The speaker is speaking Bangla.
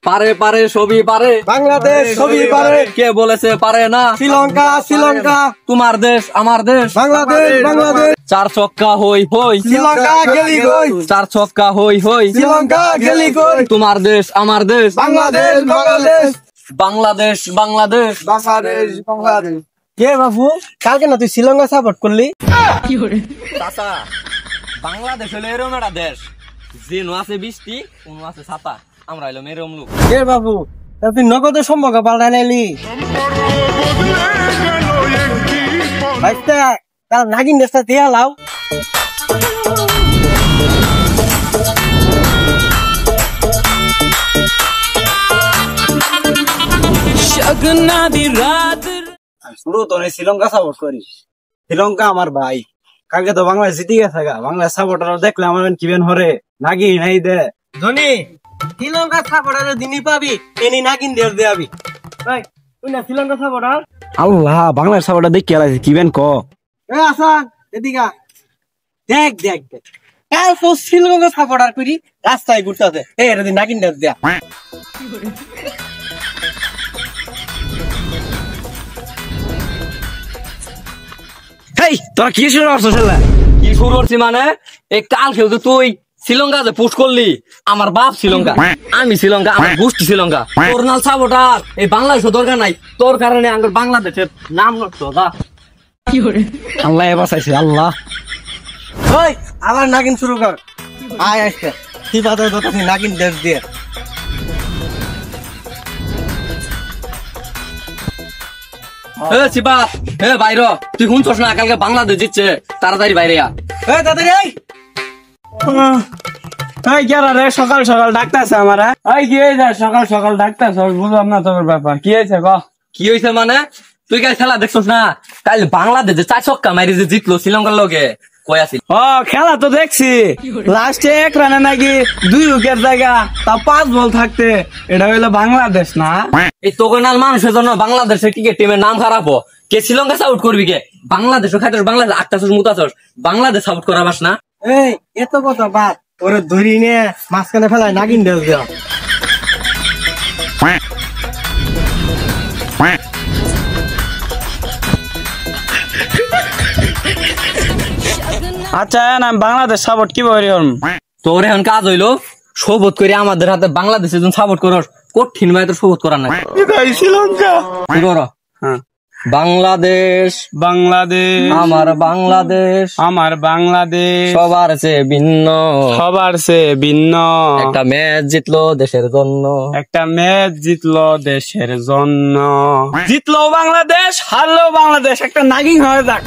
পারে পারে সবই পারে, বাংলাদেশ সবই পারে। কে বলেছে পারে না? শ্রীলঙ্কা শ্রীলঙ্কা, তোমার দেশ আমার দেশ, বাংলাদেশ বাংলাদেশ, চার ছক্কা হই হই, শ্রীলঙ্কা গেলি কই, চার ছক্কা হই হই, শ্রীলঙ্কা গেলি কই, তোমার দেশ আমার দেশ, বাংলাদেশ বাংলাদেশ, বাংলাদেশ বাংলাদেশ, বাংলাদেশ বাংলাদেশ। কে বাবু, কালকে না তুই শ্রীলঙ্কা সাপোর্ট করলি? চাচা, বাংলাদেশ হলো এরম একটা দেশ, যে নো আছে বৃষ্টি, কোনো আছে ছাতা, আমরা হইলাম এরম লোক। কে বাবু, তা তুই নগদের সম্পর্ক পাল্টাই নাইলি? ভাইস্তা, তার নাগিন দেশটা দিয়া লাও। শুরু তো শ্রীলঙ্কা সাপোর্ট করি, শ্রীলঙ্কা আমার ভাই। কালকে তো বাংলাদেশ জিতে গেছে গা, বাংলাদেশ সাপোর্টার দেখলে আমার কিবেন হরে নাগি নাই দে ধনী শ্রীলঙ্কা সাপোর্টারের দিনই পাবি, এনি নাগিন দেশ দেয়াবি। ভাই তুই না শ্রীলঙ্কা সাপোর্টার? আল্লাহ, বাংলাদেশ সাপোর্টার দেখে আলাইছে কিবেন ক এ আসান এদিকা দেখ দেখ দেখ, কাল তো শ্রীলঙ্কা সাপোর্টার করি রাস্তায় ঘুরতেছে, এই এর দিন নাগিন দেশ দেয়া। হেই তোরা কি শুরু করছিস? কি শুরু করছি মানে, এই কাল খেল তো তুই শ্রীলঙ্কা যে পুশ করলি, আমার বাপ শ্রীলঙ্কা, আমি শ্রীলঙ্কা, আমার গোষ্ঠী শ্রীলঙ্কা, তোর নাল সাপোর্টার এই বাংলাদেশের দরকার নাই, তোর কারণে আমার বাংলাদেশের নাম নষ্ট। আল্লাহ বাঁচাইছে আল্লাহ। ওই আবার নাগিন শুরু কর, আয় আসছে ফিফাতে তো তুই নাগিন দেশ দিয়ে। সিবাত, হে বাইর, তুই শুনছস না কালকে বাংলাদেশ জিতছে, তাড়াতাড়ি বাইরে আ। এ তাড়াতাড়ি আয়। এই কেরা রে সকাল সকাল ডাকতেছে আমারা? এই কি হয়েছে সকাল সকাল ডাকতেছে? বুঝলাম না তোর ব্যাপার কি হয়েছে ক? কি হয়েছে মানে, তুই কাল খেলা দেখছস না? কাল বাংলাদেশে 4 ছক্কা মারি যে জিতলো শ্রীলঙ্কার লগে, কই আছিল? ও খেলা তো দেখছি, লাস্টে 1 রানে নাকি 2 উইকেট জায়গা, তা 5 বল থাকতে, এটা হইলো বাংলাদেশ না? এই তোগনাল মানুষের জন্য বাংলাদেশের ক্রিকেট টিমের নাম খারাপ হো। কে শ্রীলঙ্কা সাপোর্ট করবি, কে বাংলাদেশও খাইতস, বাংলাদেশ আটটাছস মুতাছস, বাংলাদেশ সাপোর্ট করাবাস না? এই এত কথা বাদ, ওরে ধরি নিয়ে মাঝখানে ফেলায় নাগিন দেশ দেওয়া। আচ্ছা না বাংলাদেশ সাপোর্ট কি বলি? তোর এখন কাজ হইলো শোভত করে আমাদের হাতে বাংলাদেশের জন্য সাপোর্ট করস, কঠিন ভাই তোর শোভত করার নাই। শ্রীলঙ্কা হ্যাঁ, বাংলাদেশ বাংলাদেশ আমার বাংলাদেশ, আমার বাংলাদেশ সবার চেয়ে ভিন্ন, সবার চেয়ে ভিন্ন, একটা ম্যাচ জিতলো দেশের জন্য, একটা ম্যাচ জিতলো দেশের জন্য, জিতলো বাংলাদেশ হারলো বাংলাদেশ, একটা নাগিন হয়ে যাক।